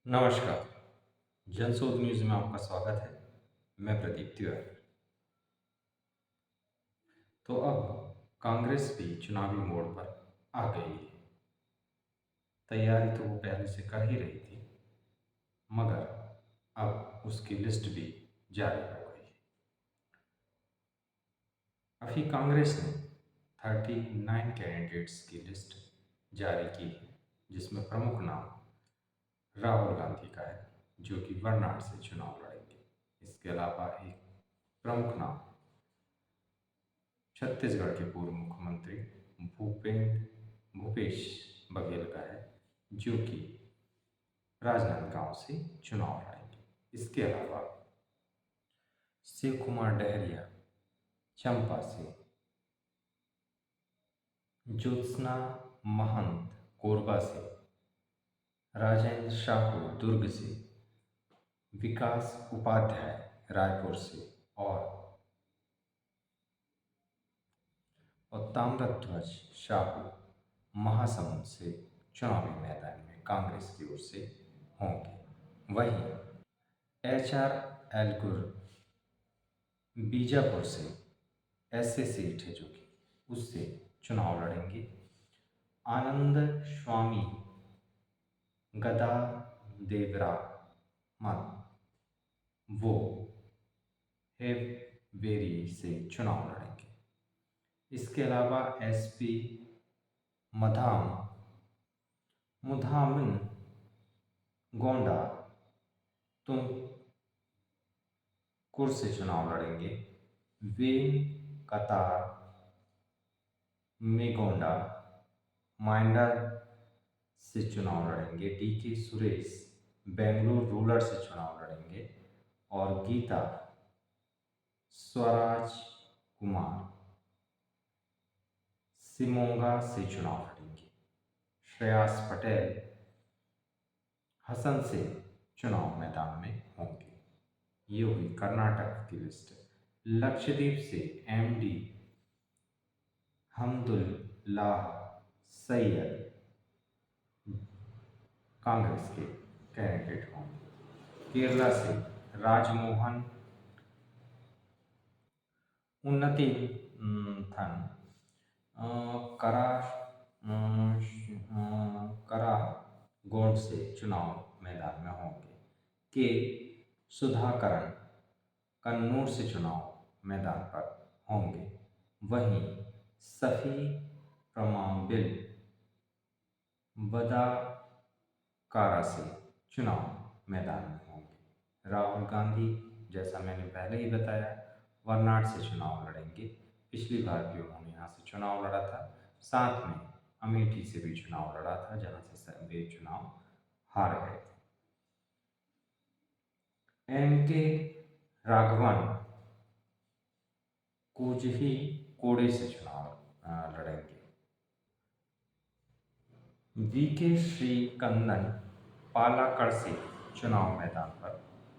नमस्कार। जनशोध न्यूज़ में आपका स्वागत है। मैं प्रदीप तिवारी। तो अब कांग्रेस भी चुनावी मोड़ पर आ गई है। तैयारी तो वो पहले से कर ही रही थी, मगर अब उसकी लिस्ट भी जारी हो गई है। अभी कांग्रेस ने 39 कैंडिडेट्स की लिस्ट जारी की है, जिसमें प्रमुख नाम राहुल गांधी का है, जो कि वायनाड से चुनाव लड़ेंगे। इसके अलावा एक प्रमुख नाम छत्तीसगढ़ के पूर्व मुख्यमंत्री भूपेश बघेल का है, जो कि राजनांदगांव से चुनाव लड़ेंगे। इसके अलावा शिव कुमार डहरिया चंपा से, ज्योत्सना महंत कोरबा से, राजेंद्र शाहू दुर्ग से, विकास उपाध्याय रायपुर से और ताम्रध्वज साहू महासमुंद से चुनावी मैदान में कांग्रेस की ओर से होंगे। वहीं HR एलगुर बीजापुर से ऐसे सीट है जो कि उससे चुनाव लड़ेंगे। आनंद स्वामी गदा देवरा मत वो हेवेरी से चुनाव लड़ेंगे। इसके अलावा SP मधाम मुधामिन गोंडा तुमकुर से चुनाव लड़ेंगे। वेन कतार मेगोंडा माइंडा से चुनाव लड़ेंगे। DK सुरेश बेंगलुरु रूरल से चुनाव लड़ेंगे और गीता स्वराज कुमार सिमोगा से चुनाव लड़ेंगे। श्रेयास पटेल हसन से चुनाव मैदान में होंगे। ये हुई कर्नाटक की लिस्ट। लक्षद्वीप से MD हमदुल्लाह सैयद कांग्रेस के कैंडिडेट होंगे। केरला से राजमोहन उन्नति थन करा करा गोंड से चुनाव मैदान में होंगे। के सुधाकरन कन्नूर से चुनाव मैदान पर होंगे। वहीं सफी प्रमाबिल बदाकारा से चुनाव मैदान में होंगे। राहुल गांधी, जैसा मैंने पहले ही बताया, वायनाड से चुनाव लड़ेंगे। पिछली बार भी उन्होंने यहाँ से चुनाव लड़ा था। साथ में अमेठी से भी चुनाव लड़ा था, जहाँ से वे चुनाव हार गए थे। MK राघवन कोजही कोड़े से चुनाव लड़ेंगे। VK श्रीकंदन पालाकड़ से चुनाव मैदान पर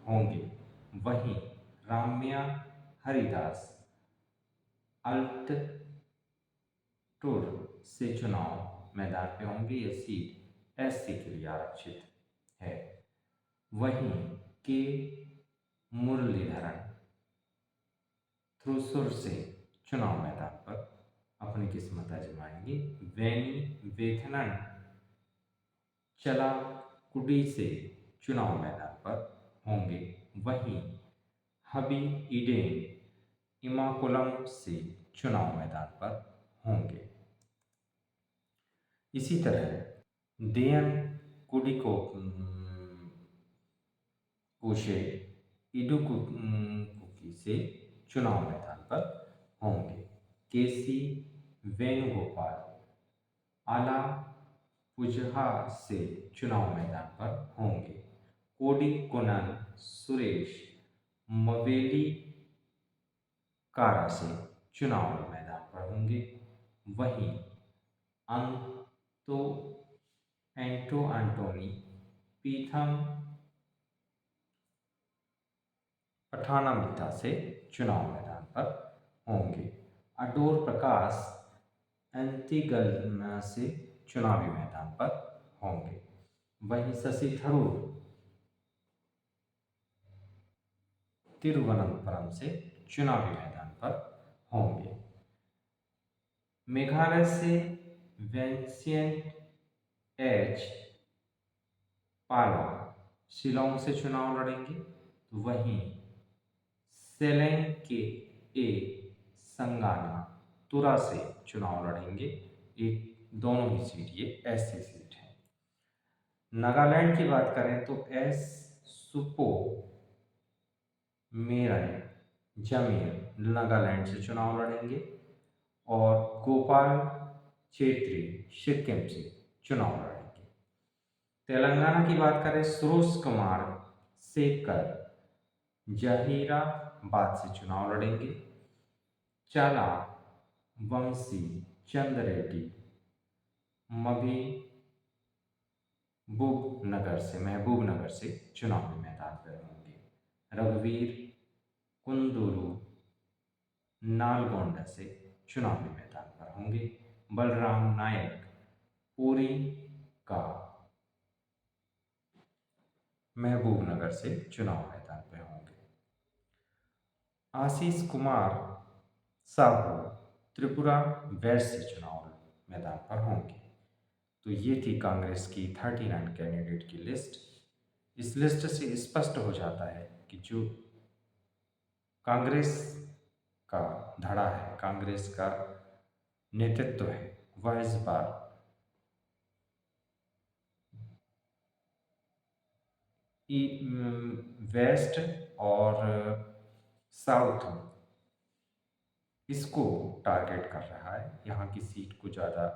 होंगे। वहीं राम्या हरिदास अल्टटुर से चुनाव मैदान पे होंगे। यह सीट SC के लिए आरक्षित है। वहीं के मुरलीधरन थ्रूसुर से चुनाव मैदान पर अपनी किस्मत आजमाएंगे। वैनी वेथनन चलाकुडी से चुनाव मैदान पर होंगे। वहीं हबी ईडेन इमाकुलम से चुनाव मैदान पर होंगे। इसी तरह देयन कुडिको कोशे इडुकुकी से चुनाव मैदान पर होंगे। KC वेणुगोपाल आला पुजहा से चुनाव मैदान पर होंगे। कोडी कुनल सुरेश मवेली कारा से चुनाव मैदान पर होंगे। वहीं अंतो एंटो एंटोनी पीथम पठानामिता से चुनाव मैदान पर होंगे। अडोर प्रकाश एंतिगल से चुनावी मैदान पर होंगे। वहीं शशि थरूर तिरुवनंतपुरम से चुनावी मैदान पर होंगे। मेघालय से वेंसियन एच पाला शिलोंग से चुनाव लड़ेंगे। वहीं सेलेंग के ए संगाना तुरा से चुनाव लड़ेंगे। एक दोनों ही सीट ये ऐसी सीट है। नागालैंड की बात करें तो एस सुपो मेरन जमीर नागालैंड से चुनाव लड़ेंगे और गोपाल छेत्री सिक्किम से चुनाव लड़ेंगे। तेलंगाना की बात करें सुरेश कुमार सेकर जहीराबाद से चुनाव लड़ेंगे। चाला वंशी चंद रेड्डी महबूबनगर से चुनावी मैदान पर होंगे। रघुवीर कुंदूरू नालगोंडा से चुनावी मैदान पर होंगे। बलराम नायक पूरी का महबूबनगर से चुनाव मैदान पर होंगे। आशीष कुमार साहू त्रिपुरा वेस्ट से चुनाव मैदान पर होंगे। तो ये थी कांग्रेस की 39 कैंडिडेट की लिस्ट। इस लिस्ट से स्पष्ट हो जाता है कि जो कांग्रेस का धड़ा है, कांग्रेस का नेतृत्व है, वह इस बार वेस्ट और साउथ इसको टारगेट कर रहा है, यहाँ की सीट को ज़्यादा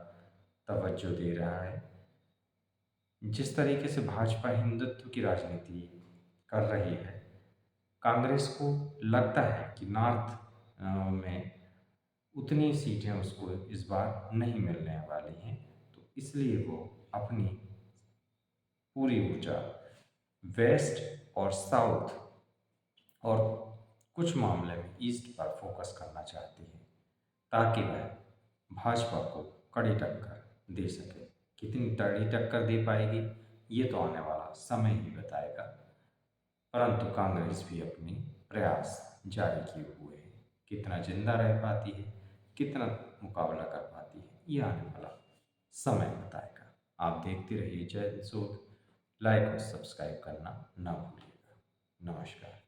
तवज्जो दे रहा है। जिस तरीके से भाजपा हिंदुत्व की राजनीति कर रही है, कांग्रेस को लगता है कि नॉर्थ में उतनी सीटें उसको इस बार नहीं मिलने वाली हैं, तो इसलिए वो अपनी पूरी ऊर्जा वेस्ट और साउथ और कुछ मामले में ईस्ट पर फोकस करना चाहती है, ताकि वह भाजपा को कड़ी टक्कर दे सके। कितनी तगड़ी टक्कर दे पाएगी ये तो आने वाला समय ही बताएगा, परंतु कांग्रेस भी अपनी प्रयास जारी किए हुए है। कितना जिंदा रह पाती है, कितना मुकाबला कर पाती है, ये आने वाला समय बताएगा। आप देखते रहिए जय हिंद शोध, लाइक और सब्सक्राइब करना ना भूलिएगा। नमस्कार।